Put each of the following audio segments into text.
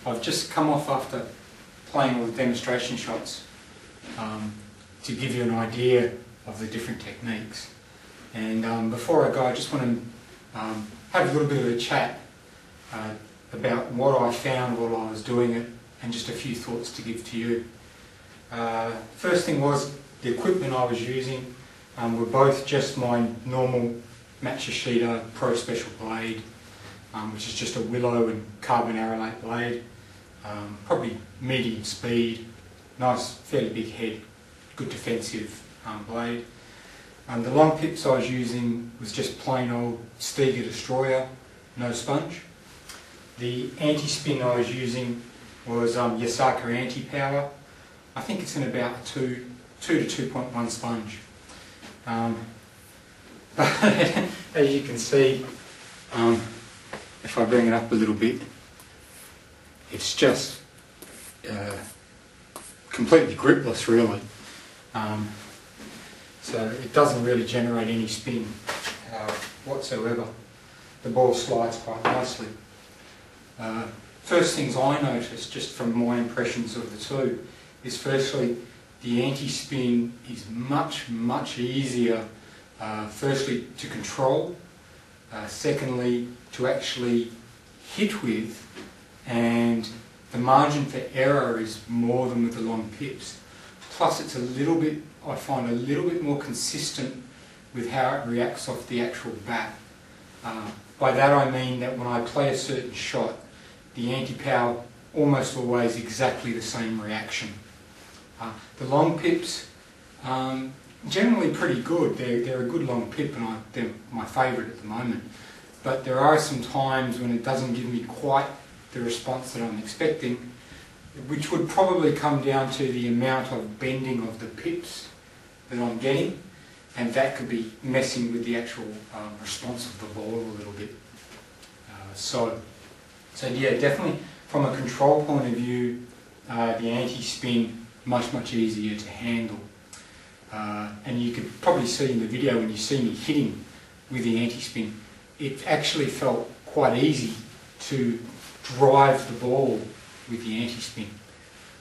I've just come off after playing all the demonstration shots to give you an idea of the different techniques. And before I go, I just want to have a little bit of a chat about what I found while I was doing it, and just a few thoughts to give to you. First thing was, the equipment I was using were both just my normal Matsushita Pro Special blade, which is just a willow and carbon arrowlate blade, probably medium speed, nice, fairly big head, good defensive blade. The long pips I was using was just plain old Stiga Destroyer, no sponge. The anti-spin I was using was Yasaka Anti-Power. I think it's in about a 2 to 2.1 sponge. But as you can see, if I bring it up a little bit, it's just completely gripless, really. So it doesn't really generate any spin whatsoever. The ball slides quite nicely. First things I noticed, just from my impressions of the two, is firstly, the anti-spin is much easier, firstly to control, secondly to actually hit with, and the margin for error is more than with the long pips. Plus it's a little bit, I find, a little bit more consistent with how it reacts off the actual bat. By that I mean that when I play a certain shot, the anti-power almost always exactly the same reaction. The long pips, generally pretty good. They're a good long pip, and they're my favourite at the moment. But there are some times when it doesn't give me quite the response that I'm expecting, which would probably come down to the amount of bending of the pips that I'm getting, and that could be messing with the actual response of the ball a little bit. So yeah, definitely from a control point of view, the anti-spin much easier to handle. And you could probably see in the video when you see me hitting with the anti-spin, it actually felt quite easy to drive the ball with the anti-spin.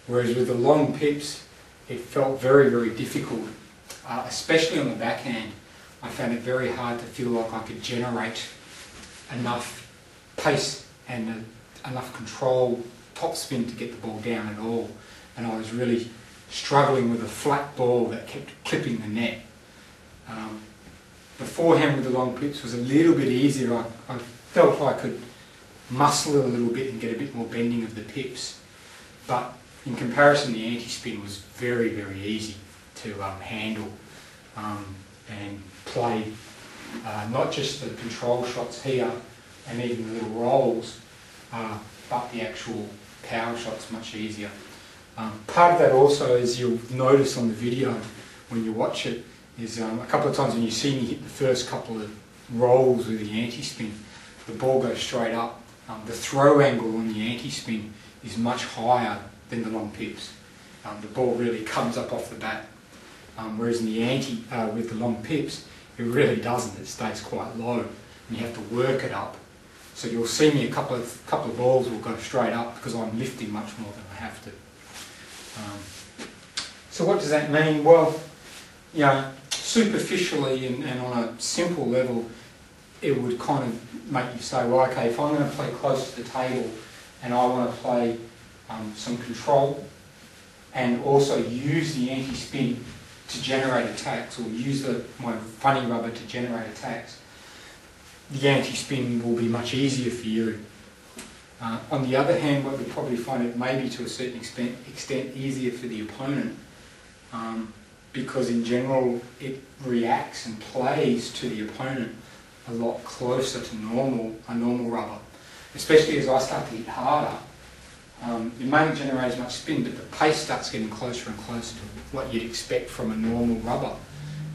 Whereas with the long pips, it felt very difficult, especially on the backhand. I found it very hard to feel like I could generate enough pace and enough control topspin to get the ball down at all. And I was really struggling with a flat ball that kept clipping the net. Beforehand with the long pips was a little bit easier. I felt I could muscle it a little bit and get a bit more bending of the pips. But in comparison, the anti-spin was very easy to handle and play. Not just the control shots here and even the little rolls, but the actual power shots much easier. Part of that also, as you'll notice on the video when you watch it, is a couple of times when you see me hit the first couple of rolls with the anti-spin, the ball goes straight up. The throw angle on the anti-spin is much higher than the long pips. The ball really comes up off the bat, whereas in the with the long pips, it really doesn't. It stays quite low, and you have to work it up. So you'll see me a couple of balls will go straight up because I'm lifting much more than I have to. So what does that mean? Well, you know, superficially and on a simple level, it would kind of make you say, well, okay, if I'm going to play close to the table and I want to play some control and also use the anti-spin to generate attacks, or use my funny rubber to generate attacks, the anti-spin will be much easier for you. On the other hand, what you'll probably find it maybe to a certain extent easier for the opponent, because in general it reacts and plays to the opponent a lot closer to a normal rubber. Especially as I start to hit harder, it may not generate as much spin, but the pace starts getting closer and closer to what you'd expect from a normal rubber,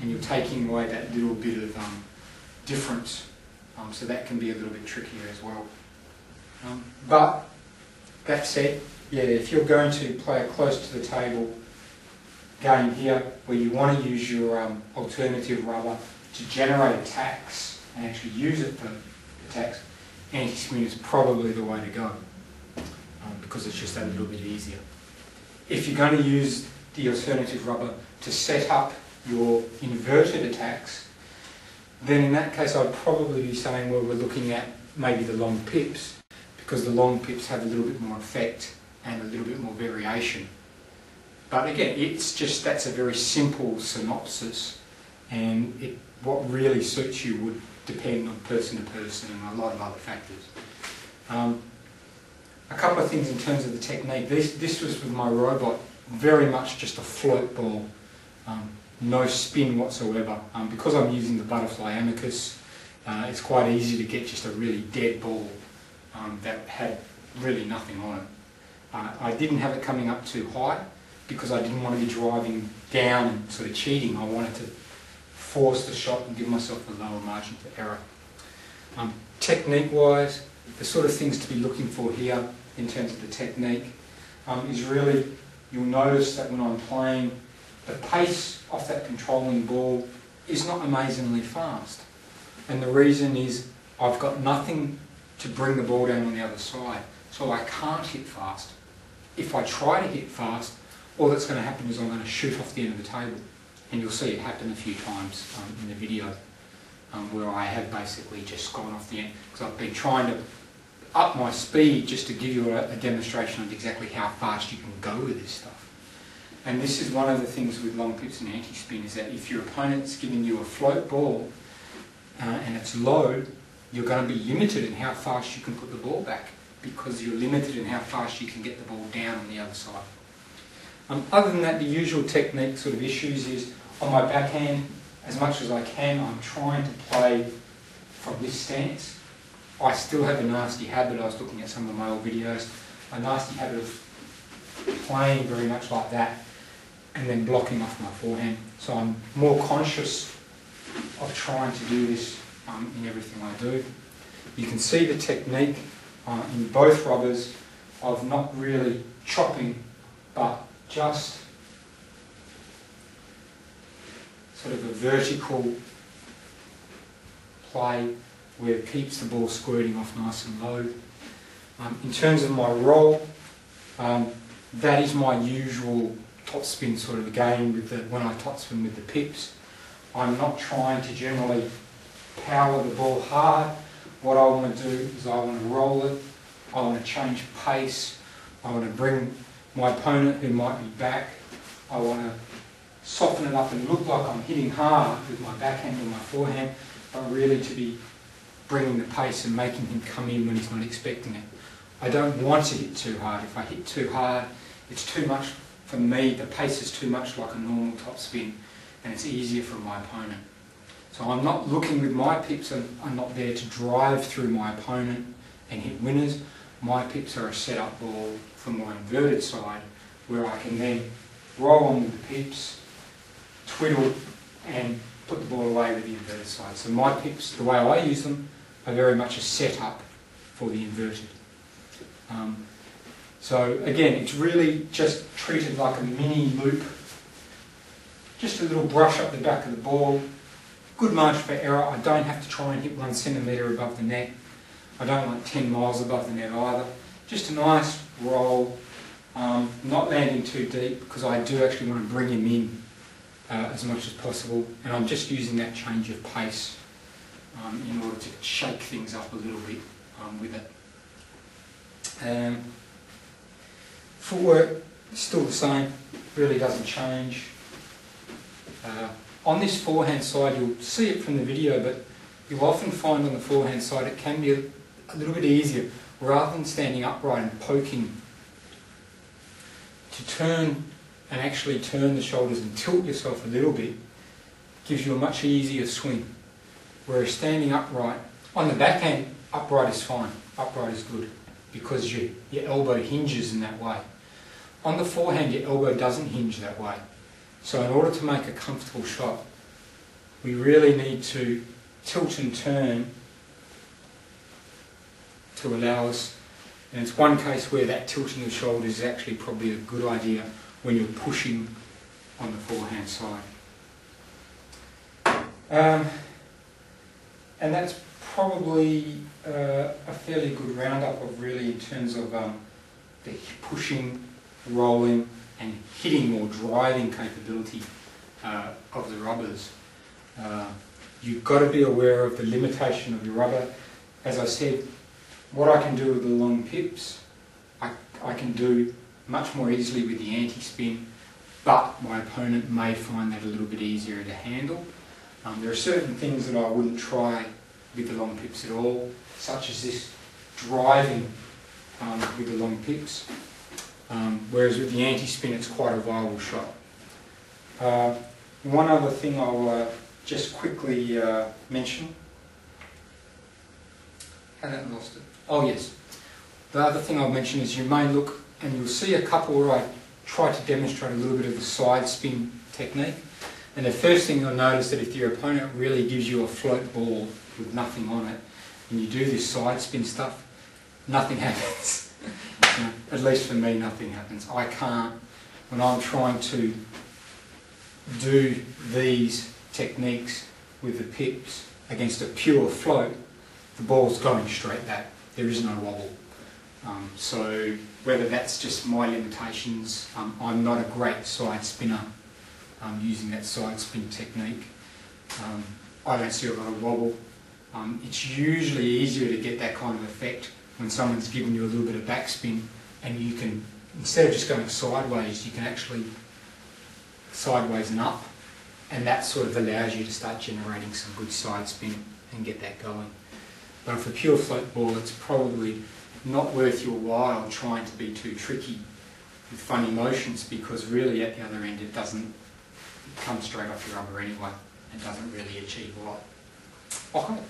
and you're taking away that little bit of difference, so that can be a little bit trickier as well. But that said, yeah, if you're going to play a close to the table game here, where you want to use your alternative rubber to generate attacks and actually use it for attacks, anti-spin is probably the way to go. because it's just a little bit easier. If you're going to use the alternative rubber to set up your inverted attacks, then in that case I'd probably be saying, well, we're looking at maybe the long pips, because the long pips have a little bit more effect and a little bit more variation. But again, that's a very simple synopsis, and what really suits you would depend on person to person and a lot of other factors. A couple of things in terms of the technique. This was with my robot, very much just a float ball, no spin whatsoever. Because I'm using the butterfly amicus, it's quite easy to get just a really dead ball that had really nothing on it. I didn't have it coming up too high because I didn't want to be driving down and sort of cheating. I wanted to force the shot and give myself a lower margin for error. Technique-wise, the sort of things to be looking for here in terms of the technique is really, you'll notice that when I'm playing, the pace off that controlling ball is not amazingly fast. And the reason is I've got nothing to bring the ball down on the other side, so I can't hit fast. If I try to hit fast, all that's going to happen is I'm going to shoot off the end of the table. And you'll see it happen a few times in the video where I have basically just gone off the end, because I've been trying to up my speed just to give you a demonstration of exactly how fast you can go with this stuff. And this is one of the things with long pips and anti-spin, is that if your opponent's giving you a float ball and it's low, you're going to be limited in how fast you can put the ball back, because you're limited in how fast you can get the ball down on the other side. Other than that, the usual technique sort of issues is, on my backhand, as much as I can, I'm trying to play from this stance. I still have a nasty habit, I was looking at some of my old videos, a nasty habit of playing very much like that and then blocking off my forehand. So I'm more conscious of trying to do this in everything I do. You can see the technique in both rubbers of not really chopping, but just sort of a vertical play where it keeps the ball squirting off nice and low. In terms of my roll, that is my usual topspin sort of game when I topspin with the pips. I'm not trying to generally power the ball hard. What I want to do is I want to roll it, I want to change pace, I want to bring my opponent who might be back, I want to soften it up and look like I'm hitting hard with my backhand or my forehand, but really to be bringing the pace and making him come in when he's not expecting it. I don't want to hit too hard. If I hit too hard, it's too much for me. The pace is too much like a normal topspin, and it's easier for my opponent. So I'm not looking with my pips, I'm not there to drive through my opponent and hit winners. My pips are a set-up ball for my inverted side, where I can then roll on with the pips, twiddle, and put the ball away with the inverted side. So my pips, the way I use them, are very much a set-up for the inverted. So again, it's really just treated like a mini loop. Just a little brush up the back of the ball. Good margin for error. I don't have to try and hit 1 centimetre above the net. I don't like 10 miles above the net either. Just a nice roll, not landing too deep, because I do actually want to bring him in as much as possible, and I'm just using that change of pace in order to shake things up a little bit with it. Footwork, still the same, really doesn't change. On this forehand side, you'll see it from the video, but you'll often find on the forehand side it can be a little bit easier, rather than standing upright and poking, to turn and actually turn the shoulders and tilt yourself a little bit gives you a much easier swing. Whereas standing upright, on the backhand, upright is fine, upright is good, because your elbow hinges in that way. On the forehand, your elbow doesn't hinge that way. So in order to make a comfortable shot, we really need to tilt and turn to allow us, and it's one case where that tilting of the shoulders is actually probably a good idea when you're pushing on the forehand side. And that's probably a fairly good roundup of really in terms of the pushing, rolling and hitting or driving capability of the rubbers. You've got to be aware of the limitation of your rubber. As I said, what I can do with the long pips, I can do much more easily with the Antispin, but my opponent may find that a little bit easier to handle. There are certain things that I wouldn't try with the long pips at all, such as this driving with the long pips, whereas with the Antispin it's quite a viable shot. One other thing I'll just quickly mention. Hadn't lost it. Oh yes. The other thing I'll mention is you may look and you'll see a couple where I try to demonstrate a little bit of the side spin technique. And the first thing you'll notice that if your opponent really gives you a float ball with nothing on it, and you do this side spin stuff, nothing happens. At least for me, nothing happens. I can't, when I'm trying to do these techniques with the pips against a pure float, the ball's going straight back. There is no wobble. So whether that's just my limitations, I'm not a great side spinner using that side spin technique. I don't see a lot of wobble. It's usually easier to get that kind of effect when someone's giving you a little bit of backspin, and you can, instead of just going sideways, you can actually sideways and up, and that sort of allows you to start generating some good side spin and get that going. But for a pure float ball, it's probably not worth your while trying to be too tricky with funny motions, because really at the other end it doesn't come straight off your rubber anyway and doesn't really achieve a lot. Okay.